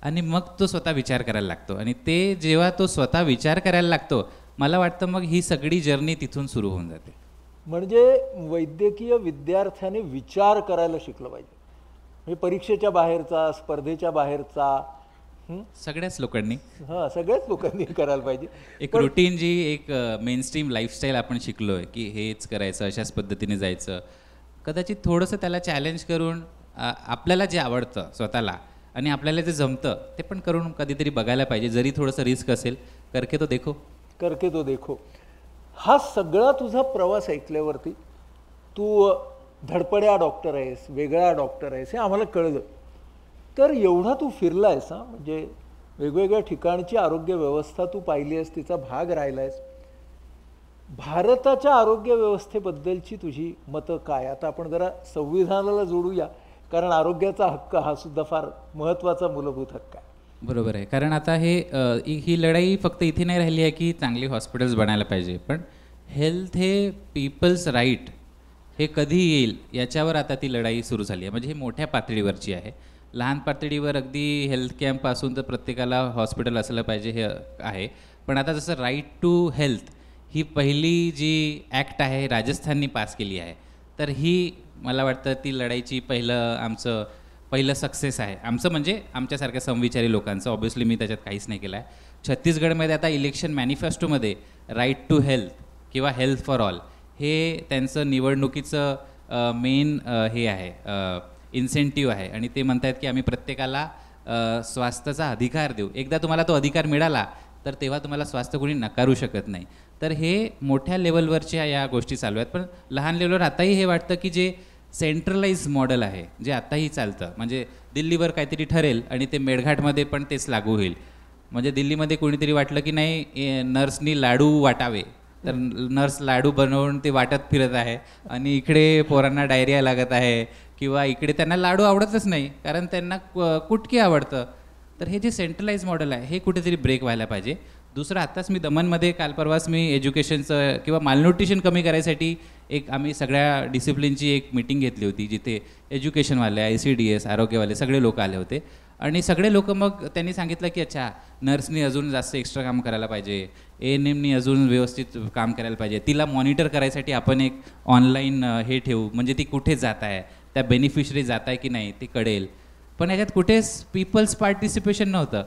आणि मग तो स्वतः विचार करायला लागतो. आणि ते जेव्हा तो स्वतः विचार करायला लागतो, मला वाटतं मग ही सगळी जर्नी तिथून सुरू होऊन जाते.
म्हणजे वैद्यकीय विद्यार्थ्याने विचार करायला शिकलं पाहिजे. म्हणजे परीक्षेच्या बाहेरचा, स्पर्धेच्या बाहेरचा,
सगळ्याच लोकांनी,
हां, सगळ्याच लोकांनी करायला पाहिजे.
एक रुटीन जी एक मेनस्ट्रीम लाईफस्टाईल आपण शिकलो आहे की हेच करायचं, अशाच पद्धतीने जायचं. कदाचित थोडंसं त्याला चॅलेंज करून आपल्याला जे आवडतं स्वतःला आणि आपल्याला जे जमतं ते पण करून कधीतरी बघायला पाहिजे, जरी थोडंसं रिस्क असेल. करके तो देखो.
करके तो देखो. हा सगळा तुझा प्रवास ऐकल्यावरती तू धडपड्या डॉक्टर आहेस, वेगळा डॉक्टर आहेस, हे आम्हाला कळलं. तर एवढा तू फिरला आहेस, हां, म्हणजे वेगवेगळ्या ठिकाणची आरोग्य व्यवस्था तू पाहिली आहेस, तिचा भाग राहिला आहेस. भारताच्या आरोग्य व्यवस्थेबद्दलची तुझी मतं काय? आता आपण जरा संविधानाला जोडूया, कारण आरोग्याचा हक्क हा सुद्धा फार महत्त्वाचा मूलभूत हक्क आहे.
बरोबर आहे. कारण आता ही लढाई फक्त इथे नाही राहिली आहे की चांगली हॉस्पिटल्स बनायला पाहिजे, पण हेल्थ हे पीपल्स राईट हे कधी येईल याच्यावर आता ती लढाई सुरू झाली आहे. म्हणजे हे मोठ्या पातळीवरची आहे. लहान पातळीवर अगदी हेल्थ कॅम्पपासून तर प्रत्येकाला हॉस्पिटल असलं पाहिजे हे आहे. पण आता जसं राईट टू हेल्थ ही पहिली जी ॲक्ट आहे राजस्थाननी पास केली आहे, तर ही मला वाटतं ती लढाईची पहिलं सक्सेस आहे. आमचं म्हणजे आमच्यासारख्या समविचारी लोकांचं. ऑब्व्हियसली मी त्याच्यात काहीच नाही केलं आहे. छत्तीसगडमध्ये आता इलेक्शन मॅनिफेस्टोमध्ये राईट टू हेल्थ किंवा हेल्थ फॉर ऑल हे त्यांचं निवडणुकीचं मेन हे आहे, इन्सेंटिव्ह आहे. आणि ते म्हणतात की आम्ही प्रत्येकाला स्वास्थ्याचा अधिकार देऊ. एकदा तुम्हाला तो अधिकार मिळाला तर तेव्हा तुम्हाला स्वास्थ्य कोणी नकारू शकत नाही. तर हे मोठ्या लेवलवरच्या या गोष्टी चालू आहेत. पण लहान लेवलवर आताही हे वाटतं की जे सेंट्रलाइज मॉडेल आहे, जे आत्ताही चालतं, म्हणजे दिल्लीवर काहीतरी ठरेल आणि ते मेळघाटमध्ये पण तेच लागू होईल. म्हणजे दिल्लीमध्ये कोणीतरी वाटलं की नाही नर्सनी लाडू वाटावे, तर नर्स लाडू बनवून ते वाटत फिरत आहे, आणि इकडे पोरांना डायरिया लागत आहे किंवा इकडे त्यांना लाडू आवडतच नाही कारण त्यांना कुटकी आवडतं. तर हे जे सेंट्रलाइज मॉडेल आहे हे कुठेतरी ब्रेक व्हायला पाहिजे. दुसरं, आत्ताच मी दमनमध्ये काल परवाच मी एज्युकेशनचं किंवा मालन्यूट्रिशन कमी करायसाठी आम्ही सगळ्या डिसिप्लिनची एक मीटिंग घेतली होती, जिथे एज्युकेशनवाले, ICDS, आरोग्यवाले सगळे लोक आले होते. आणि सगळे लोक मग त्यांनी सांगितलं की अच्छा, नर्सनी अजून जास्त एक्स्ट्रा काम करायला पाहिजे, ANMनी अजून व्यवस्थित काम करायला पाहिजे, तिला मॉनिटर करायसाठी आपण एक ऑनलाईन हे ठेवू, म्हणजे ती कुठे जात आहे, त्या बेनिफिशरी जात आहे की नाही ते कळेल. पण याच्यात कुठेच पीपल्स पार्टिसिपेशन नव्हतं.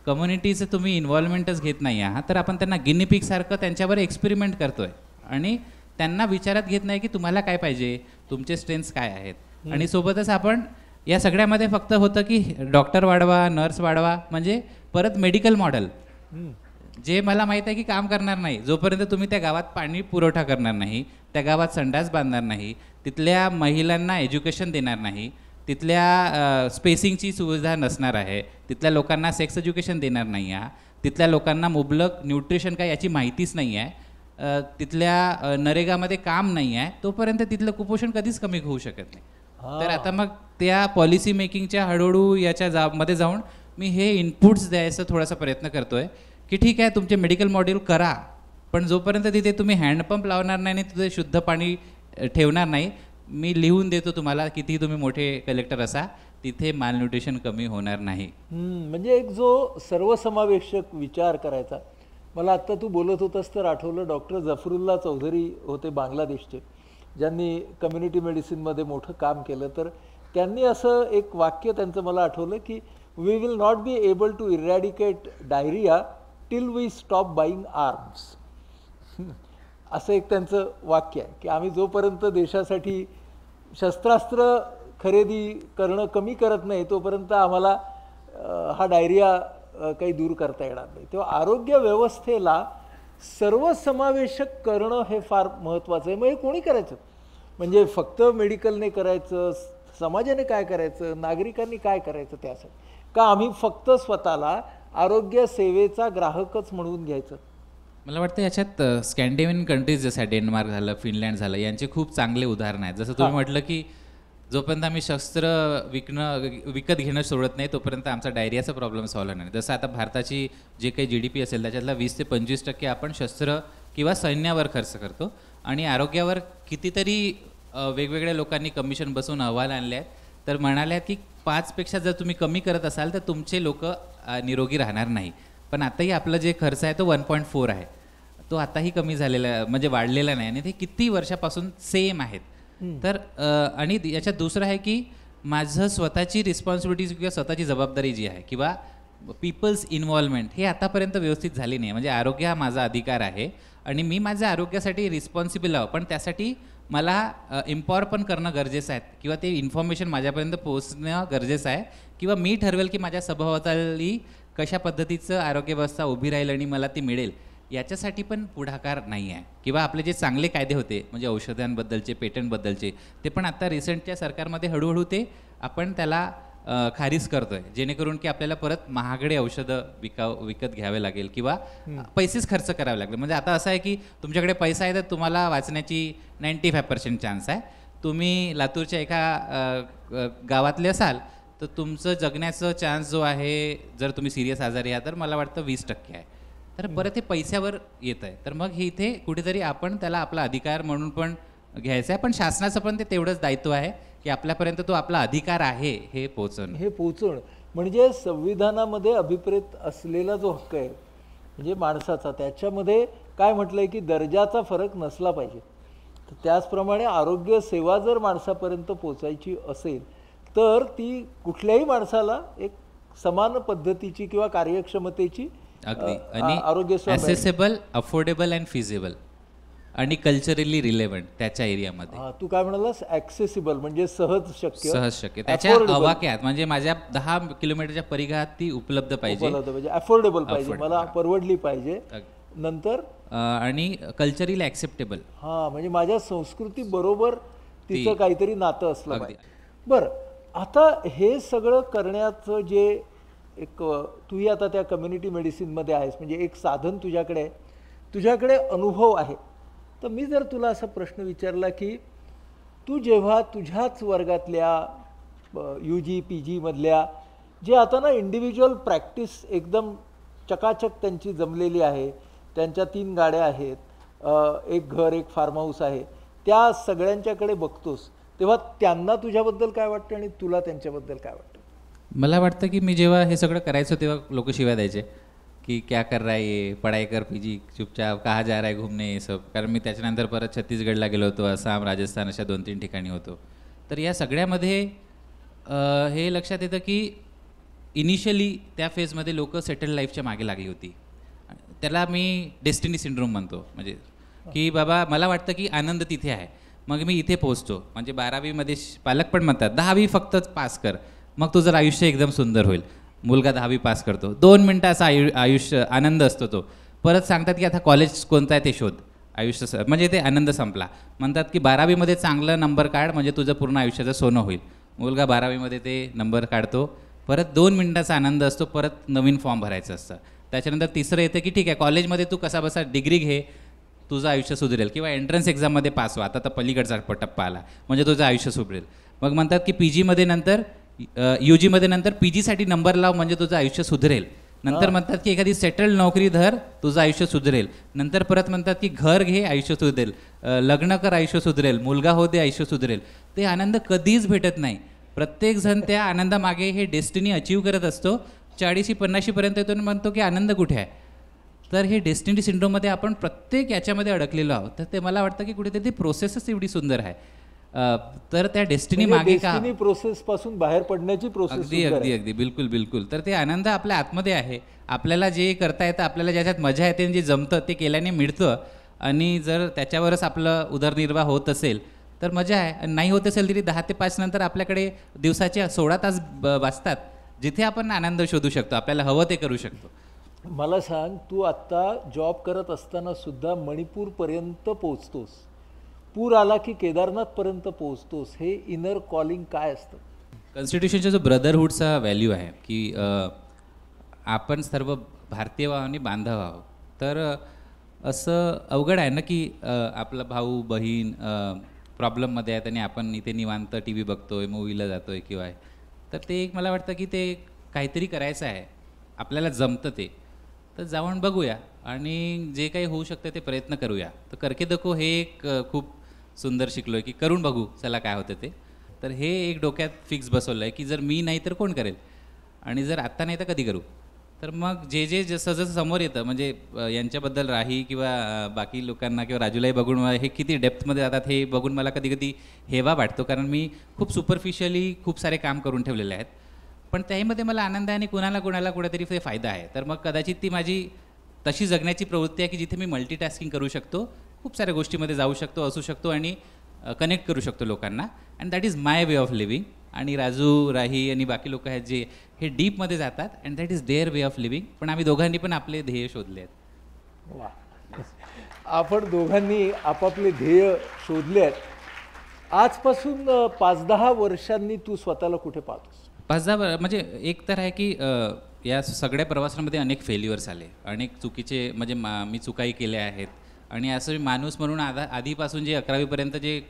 कम्युनिटीचं तुम्ही इन्व्हॉल्वमेंटच घेत नाही आहात, तर आपण त्यांना गिनीपिकसारखं त्यांच्यावर एक्सपेरिमेंट करतोय आणि त्यांना विचारात घेत नाही की तुम्हाला काय पाहिजे, तुमचे स्ट्रेंथ्स काय आहेत. आणि सोबतच आपण या सगळ्यामध्ये फक्त होतं की डॉक्टर वाढवा, नर्स वाढवा, म्हणजे परत मेडिकल मॉडेल जे मला माहीत आहे की काम करणार नाही. जोपर्यंत तुम्ही त्या गावात पाणी पुरवठा करणार नाही, त्या गावात संडास बांधणार नाही, तिथल्या महिलांना एज्युकेशन देणार नाही, तिथल्या स्पेसिंगची सुविधा नसणार आहे, तिथल्या लोकांना सेक्स एज्युकेशन देणार नाही आहे, तिथल्या लोकांना मुबलक न्यूट्रिशन काय याची माहितीच नाही आहे, तिथल्या नरेगामध्ये काम नाही आहे, तोपर्यंत तिथलं कुपोषण कधीच कमी होऊ शकत नाही. तर आता मग त्या पॉलिसी मेकिंगच्या हळूहळू याच्या मध्ये जाऊन मी हे इनपुट्स द्यायचा थोडासा प्रयत्न करतोय की ठीक आहे तुमचे मेडिकल मॉड्यूल करा, पण जोपर्यंत तिथे तुम्ही हँडपंप लावणार नाही आणि तिथे शुद्ध पाणी ठेवणार नाही, मी लिहून देतो तुम्हाला किती तुम्ही मोठे कलेक्टर असा, तिथे मालन्यूट्रिशन कमी होणार नाही.
म्हणजे एक जो सर्वसमावेशक विचार करायचा. मला आत्ता तू बोलत होतास तर आठवलं, डॉक्टर जफरुल्ला चौधरी होते बांगलादेशचे, ज्यांनी कम्युनिटी मेडिसिनमध्ये मोठं काम केलं. तर त्यांनी असं एक वाक्य त्यांचं मला आठवलं की we will not be able to eradicate diarrhoea till we stop buying arms. असं एक त्यांचं वाक्य आहे की आम्ही जोपर्यंत देशासाठी शस्त्रास्त्र खरेदी करणं कमी करत नाही तोपर्यंत आम्हाला हा डायरिया काही दूर करता येणार नाही. तेव्हा आरोग्य व्यवस्थेला सर्वसमावेशक करणं हे फार महत्त्वाचं आहे. मग हे कोणी करायचं? म्हणजे फक्त मेडिकलने करायचं, समाजाने काय करायचं, नागरिकांनी काय करायचं त्यासाठी? का आम्ही फक्त स्वतःला आरोग्य सेवेचा ग्राहकच म्हणून घ्यायचं?
मला वाटतं याच्यात स्कॅन्डिनेव्हियन कंट्रीज जसं डेन्मार्क झालं, फिनलँड झालं, यांचे खूप चांगले उदाहरणं आहेत. जसं तुम्ही म्हटलं की जोपर्यंत आम्ही शस्त्र विकत घेणं सोडत नाही तोपर्यंत आमचा डायरियाचा प्रॉब्लेम सॉल्व्ह होणार नाही. जसं आता भारताची जे काही GDP असेल त्याच्यातला 20 ते 25% आपण शस्त्र किंवा सैन्यावर खर्च करतो आणि आरोग्यावर कितीतरी वेगवेगळ्या लोकांनी कमिशन बसून अहवाल आणले आहेत. तर म्हणाले की 5पेक्षा जर तुम्ही कमी करत असाल तर तुमचे लोक निरोगी राहणार नाही. पण आताही आपलं जे खर्च आहे तो 1.4 आहे, तो आताही कमी झालेला म्हणजे वाढलेला नाही आणि ते किती वर्षापासून सेम आहेत. तर आणि याच्यात दुसरं आहे की माझं स्वतःची रिस्पॉन्सिबिलिटीज किंवा स्वतःची जबाबदारी जी आहे किंवा पीपल्स इन्व्हॉल्वमेंट हे आतापर्यंत व्यवस्थित झाली नाही. म्हणजे आरोग्य हा माझा अधिकार आहे आणि मी माझ्या आरोग्यासाठी रिस्पॉन्सिबल आहे, पण त्यासाठी मला इम्पॉवर पण करणं गरजेचं आहे किंवा ते इन्फॉर्मेशन माझ्यापर्यंत पोहोचणं गरजेचं आहे किंवा मी ठरवेल की माझ्या सभोवताली कशा पद्धतीचं आरोग्य व्यवस्था उभी राहील आणि मला ती मिळेल, याच्यासाठी पण पुढाकार नाही आहे. किंवा आपले जे चांगले कायदे होते म्हणजे औषधांबद्दलचे, पेटंटबद्दलचे, ते पण आता रिसेंटच्या सरकारमध्ये हळूहळू ते आपण त्याला खारीज करतोय, जेणेकरून की आपल्याला परत महागडे औषधं विकत घ्यावे लागेल किंवा पैसेच खर्च करावे लागले. म्हणजे आता असं आहे की तुमच्याकडे पैसा आहे तर तुम्हाला वाचण्याची 95% चान्स आहे. तुम्ही लातूरच्या एका गावातले असाल तर तुमचं जगण्याचं चान्स जो आहे, जर तुम्ही सिरियस आजारी आहात तर मला वाटतं 20% आहे. तर परत हे पैशावर येत आहे. तर मग हे इथे कुठेतरी आपण त्याला आपला अधिकार म्हणून पण घ्यायचं आहे, पण शासनाचं पण ते तेवढंच दायित्व आहे की आपल्यापर्यंत तो आपला अधिकार आहे हे पोहोचवणं. म्हणजे संविधानामध्ये अभिप्रेत असलेला जो हक्क आहे म्हणजे माणसाचा, त्याच्यामध्ये काय म्हटलंय की दर्जाचा फरक नसला पाहिजे. तर त्याचप्रमाणे आरोग्य सेवा जर माणसापर्यंत पोचायची असेल तर ती कुठल्याही माणसाला एक समान पद्धतीची किंवा कार्यक्षमतेची आरोग्य ॲसेसेबल, अफोर्डेबल अँड फिजिबल आणि कल्चरली रिलेव्हंट त्याच्या एरियामध्ये.
तू काय म्हणालास? ॲक्सेसिबल म्हणजे सहज शक्य,
त्याच्या आवाक्यात, म्हणजे माझ्या 10 किलोमीटरच्या परिघात ती उपलब्ध पाहिजे,
म्हणजे अफोर्डेबल पाहिजे, मला परवडली पाहिजे. नंतर
आणि कल्चरली ॲक्सेप्टेबल,
म्हणजे माझ्या संस्कृती बरोबर तिचं काहीतरी नातं असलं पाहिजे. बरं, आता हे सगळं करण्याचं जे एक तूही आता त्या कम्युनिटी मेडिसिनमध्ये आहेस, म्हणजे एक साधन तुझ्याकडे, तुझ्याकडे अनुभव आहे. तर मी जर तुला असा प्रश्न विचारला की तू जेव्हा तुझ्याच वर्गातल्या UG PG मधल्या जे आता ना इंडिव्हिज्युअल प्रॅक्टिस एकदम चकाचक त्यांची जमलेली आहे, त्यांच्या 3 गाड्या आहेत, एक घर, एक फार्म हाऊस आहे, त्या सगळ्यांच्याकडे बघतोस तेव्हा त्यांना तुझ्याबद्दल काय वाटतं आणि तुला त्यांच्याबद्दल काय वाटतं?
मला वाटतं की मी जेव्हा हे सगळं करायचो तेव्हा लोक शिव्या द्यायचे की क्या कर रहा है ये, पढ़ाई कर PG, चुपचाप कहाँ जा रहा है घूमने, हे सब. कारण मी त्याच्यानंतर परत छत्तीसगडला गेलो होतो, आसाम, राजस्थान अशा 2-3 ठिकाणी होतो. तर या सगळ्यामध्ये हे लक्षात येतं की इनिशियली त्या फेजमध्ये लोक सेटल लाईफच्या मागे लागली होती. त्याला मी डेस्टिनी सिंड्रोम म्हणतो. म्हणजे की बाबा मला वाटतं की आनंद तिथे आहे, मग मी इथे पोहोचतो. म्हणजे 12वीमध्ये पालक पण म्हणतात 10वी फक्तच पास कर, मग तुझं आयुष्य एकदम सुंदर होईल. मुलगा 10वी पास करतो, 2 मिनिटाचा आयुष्य आनंद असतो तो. परत सांगतात की आता कॉलेज कोणतं आहे ते शोध, आयुष्य म्हणजे ते आनंद संपला. म्हणतात की 12वीमध्ये चांगला नंबर काढ म्हणजे तुझं पूर्ण आयुष्याचं सोनं होईल. मुलगा 12वीमध्ये ते नंबर काढतो, परत 2 मिनिटाचा आनंद असतो, परत नवीन फॉर्म भरायचं असतं. त्याच्यानंतर तिसरं येतं की ठीक आहे कॉलेजमध्ये तू कसा बसा डिग्री घे, तुझं आयुष्य सुधरेल. किंवा एंट्रन्स एक्झाममध्ये पास व्हा, आता तर पलीकडचा टप्पा आला म्हणजे तुझं आयुष्य सुधरेल. मग म्हणतात की PGमध्ये नंतर UGमध्ये नंतर PGसाठी नंबर लाव म्हणजे तुझं आयुष्य सुधरेल. नंतर म्हणतात की एखादी सेटल नोकरी धर, तुझं आयुष्य सुधरेल. नंतर परत म्हणतात की घर घे, आयुष्य सुधरेल. लग्न कर, आयुष्य सुधरेल. मुलगा हो दे, आयुष्य सुधरेल. ते आनंद कधीच भेटत नाही. प्रत्येकजण त्या आनंदामागे हे डेस्टिनी अचीव करत असतो. 40-50पर्यंत येतो आणि म्हणतो की आनंद कुठे आहे. तर हे डेस्टिनी सिंड्रोममध्ये आपण प्रत्येक याच्यामध्ये अडकलेलो आहोत. तर ते मला वाटतं की कुठेतरी ती प्रोसेसच एवढी सुंदर आहे. तर त्या डेस्टिनी मागे का
प्रोसेस पासून बाहेर पडण्याची प्रोसेस.
अगदी बिलकुल बिलकुल. तर ते आनंद आपल्या आतमध्ये आहे. आपल्याला जे करता येतं, आपल्याला ज्याच्यात मजा येते, जे जमतं ते केल्याने मिळतं. आणि जर त्याच्यावरच आपलं उदरनिर्वाह होत असेल तर मजा आहे. आणि नाही होत असेल तरी 10 ते 5 नंतर आपल्याकडे दिवसाचे 16 तास वाचतात, जिथे आपण आनंद शोधू शकतो, आपल्याला हवं ते करू शकतो.
मला सांग, तू आत्ता जॉब करत असताना सुद्धा मणिपूरपर्यंत पोहोचतोस, पूर आला की केदारनाथपर्यंत पोहोचतोस, हे इनर कॉलिंग काय असतं?
कॉन्स्टिट्यूशनचा जो ब्रदरहूडचा व्हॅल्यू आहे की आपण सर्व भारतीय आणि बांधव आहोत. तर असं अवघड आहे ना की आपला भाऊ बहीण प्रॉब्लेममध्ये आहेत आणि आपण इथे निवांत TV बघतोय, मूवीला जातोय किंवा आहे. तर ते एक मला वाटतं की ते काहीतरी करायचं आहे, आपल्याला जमतं ते, तर जाऊन बघूया आणि जे काही होऊ शकतं ते प्रयत्न करूया. तर करके देखो हे एक खूप सुंदर शिकलो आहे की करून बघू चला काय होतं ते. तर हे एक डोक्यात फिक्स बसवलं आहे की जर मी नाही तर कोण करेल, आणि जर आत्ता नाही तर कधी करू. तर मग जे जसं जसं समोर येतं, म्हणजे यांच्याबद्दल राही किंवा बाकी लोकांना किंवा राजूलाही बघून हे किती डेप्थमध्ये जातात हे बघून मला कधी कधी हेवा वाटतो. कारण मी खूप सुपरफिशियली खूप सारे काम करून ठेवलेले आहेत, पण त्यामध्ये मला आनंद आहे आणि कुणाला कुठेतरी ते फायदा आहे. तर मग कदाचित ती माझी तशी जगण्याची प्रवृत्ती आहे की जिथे मी मल्टीटास्किंग करू शकतो, खूप साऱ्या गोष्टीमध्ये जाऊ शकतो, असू शकतो आणि कनेक्ट करू शकतो लोकांना. And that is my way of living. आणि राजू, राही आणि बाकी लोक आहेत जे हे डीपमध्ये जातात, and that is there way of living. पण आम्ही दोघांनी पण आपले ध्येय शोधले आहेत.
वा, आपण दोघांनी आपापले ध्येय शोधले आहेत. आजपासून 5-10 वर्षांनी तू स्वतःला कुठे पाहतोस?
5-10 म्हणजे एक तर आहे की या सगळ्या प्रवासामध्ये अनेक फेल्युअर्स आले, अनेक चुकीचे म्हणजे मी चुकाही केल्या आहेत. आणि असं माणूस म्हणून आधीपासून जे 11वीपर्यंत जे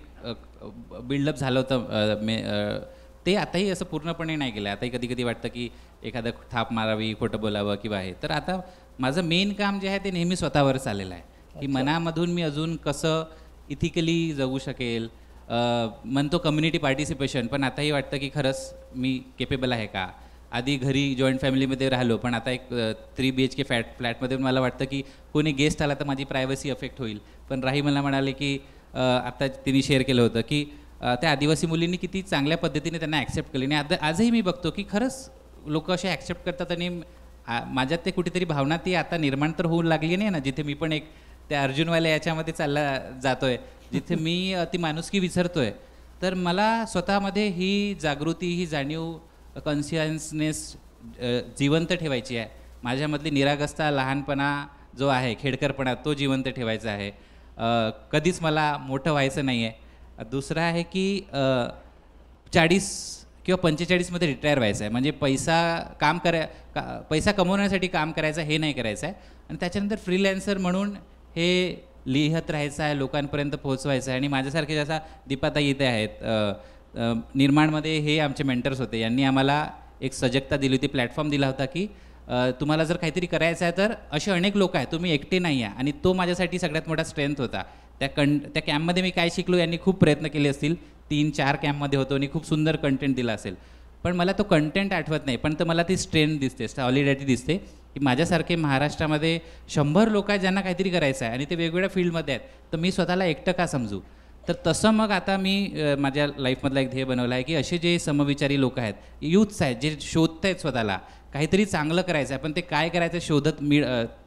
बिल्डअप झालं होतं ते आताही असं पूर्णपणे नाही केलं. आताही कधी कधी वाटतं की एखादं थाप मारावी, खोटं बोलावं किंवा आहे. तर आता माझं मेन काम जे आहे ते नेहमी स्वतःवर चाललेलं आहे की मनामधून मी अजून कसं इथिकली जगू शकेल. म्हणतो कम्युनिटी पार्टिसिपेशन, पण आताही वाटतं की खरंच मी केपेबल आहे का. आधी घरी जॉईंट फॅमिलीमध्ये राहिलो, पण आता एक 3 BHK फ्लॅटमध्ये मला वाटतं की कोणी गेस्ट आला तर माझी प्रायव्हसी अफेक्ट होईल. पण राही मला म्हणाले की आता तिने शेअर केलं होतं की त्या आदिवासी मुलींनी किती चांगल्या पद्धतीने त्यांना ॲक्सेप्ट केली. आणि आजही मी बघतो की खरंच लोक असे ॲक्सेप्ट करतात आणि माझ्यात ते कुठेतरी भावना ती आता निर्माण तर होऊ लागली नाही ना, जिथे मी पण एक त्या अर्जुनवाल्या याच्यामध्ये चालला जातोय, जिथे मी ती माणुसकी विसरतोय. तर मला स्वतःमध्ये ही जागृती, ही जाणीव, कॉन्शियसनेस जिवंत ठेवायची आहे. माझ्यामधली निरागसता, लहानपणा जो आहे, खेडकरपणा, तो जिवंत ठेवायचा आहे. कधीच मला मोठं व्हायचं नाही आहे. दुसरं आहे की 40 किंवा 45मध्ये रिटायर व्हायचं आहे. म्हणजे पैसा कमवण्यासाठी काम करायचं हे नाही करायचं आहे. आणि त्याच्यानंतर फ्रीलॅन्सर म्हणून हे लिहित राहायचं आहे, लोकांपर्यंत पोहोचवायचं आहे. आणि माझ्यासारखे जसा दीपाताई इथे आहेत निर्माणमध्ये, हे आमचे मेंटर्स होते, यांनी आम्हाला एक सजगता दिली होती, प्लॅटफॉर्म दिला होता की तुम्हाला जर काहीतरी करायचं आहे तर असे अनेक लोक आहेत, तुम्ही एकटे नाही आहे. आणि तो माझ्यासाठी सगळ्यात मोठा स्ट्रेंथ होता. त्या कॅम्पमध्ये मी काय शिकलो, यांनी खूप प्रयत्न केले असतील. 3-4 कॅम्पमध्ये होतो आणि खूप सुंदर कंटेंट दिला असेल, पण मला तो कंटेंट आठवत नाही. पण तर मला ती स्ट्रेंथ दिसते, सॉलिडिटी दिसते की माझ्यासारखे महाराष्ट्रामध्ये 100 लोक आहेत ज्यांना काहीतरी करायचं आहे आणि ते वेगवेगळ्या फील्डमध्ये आहेत. तर मी स्वतःला एकटं का समजू. तर तसं मग आता मी माझ्या लाईफमधला एक ध्येय बनवलं आहे की असे जे समविचारी लोक आहेत, यूथ्स आहेत, जे शोधत आहेत स्वतःला काहीतरी चांगलं करायचं आहे, पण ते काय करायचं शोधत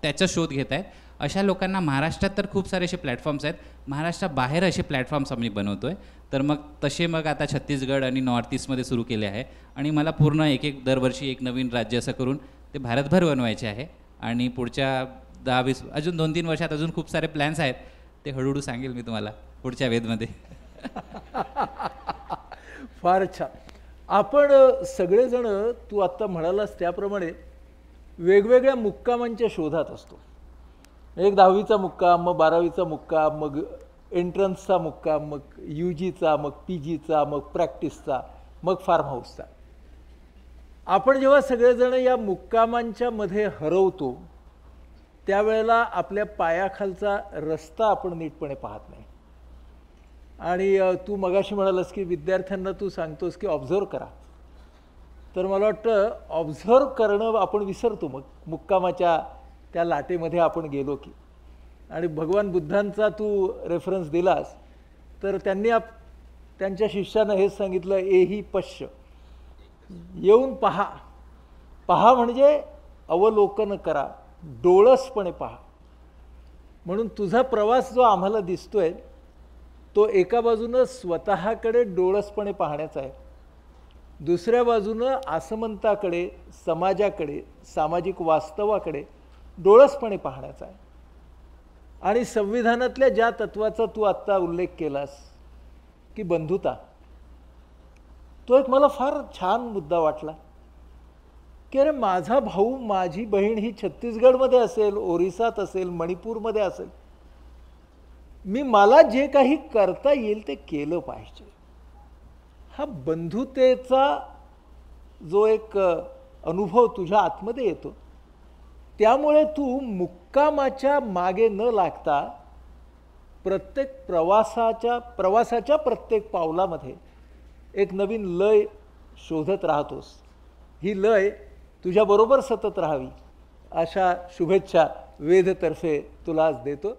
त्याचा शोध घेत आहेत, अशा लोकांना महाराष्ट्रात तर खूप सारे असे प्लॅटफॉर्म्स आहेत, महाराष्ट्राबाहेर असे प्लॅटफॉर्म्स आम्ही बनवतो आहे. तर मग तसे मग आता छत्तीसगड आणि नॉर्थ ईस्टमध्ये सुरू केले आहे आणि मला पूर्ण एक दरवर्षी एक नवीन राज्य असं करून ते भारतभर बनवायचे आहे. आणि पुढच्या 10-20 अजून 2-3 वर्षात अजून खूप सारे प्लॅन्स आहेत, ते हळूहळू सांगेल मी तुम्हाला पुढच्या वेदमध्ये.
फार छान. आपण सगळेजण तू आत्ता म्हणालास त्याप्रमाणे वेगवेगळ्या मुक्कामांच्या शोधात असतो. एक 10वीचा मुक्काम, मग 12वीचा मुक्काम, मग एंट्रन्सचा मुक्काम, मग UGचा, मग PGचा, मग प्रॅक्टिसचा, मग फार्म हाऊसचा. आपण जेव्हा सगळेजण या मुक्कामांच्या मध्ये हरवतो त्यावेळेला आपल्या पायाखालचा रस्ता आपण नीटपणे पाहत नाही. आणि तू मगाशी म्हणालास की विद्यार्थ्यांना तू सांगतोस की ऑब्झर्व करा. तर मला वाटतं ऑब्झर्व करणं आपण विसरतो मग मुक्कामाच्या त्या लाटेमध्ये आपण गेलो की. आणि भगवान बुद्धांचा तू रेफरन्स दिलास तर त्यांनी त्यांच्या शिष्यानं हेच सांगितलं, एही पश्य, येऊन पहा. पहा म्हणजे अवलोकन करा, डोळसपणे पहा. म्हणून तुझा प्रवास जो आम्हाला दिसतोय तो एका बाजूनं स्वतःकडे डोळसपणे पाहण्याचा आहे, दुसऱ्या बाजूनं आसमंताकडे, समाजाकडे, सामाजिक वास्तवाकडे डोळसपणे पाहण्याचा आहे. आणि संविधानातल्या ज्या तत्वाचा तू आत्ता उल्लेख केलास की बंधुता, तो एक मला फार छान मुद्दा वाटला की अरे माझा भाऊ, माझी बहीण ही छत्तीसगडमध्ये असेल, ओरिसात असेल, मणिपूरमध्ये असेल, मला जे काही करता येईल ते केलं पाहिजे. हा बंधुतेचा जो एक अनुभव तुझ्या आतमध्ये येतो त्यामुळे तू मुक्कामाच्या मागे न लागता प्रत्येक प्रवासाच्या प्रत्येक पावलामध्ये एक नवीन लय शोधत राहतोस. ही लय तुझ्याबरोबर सतत राहावी अशा शुभेच्छा वेदतर्फे तुला आज देतो.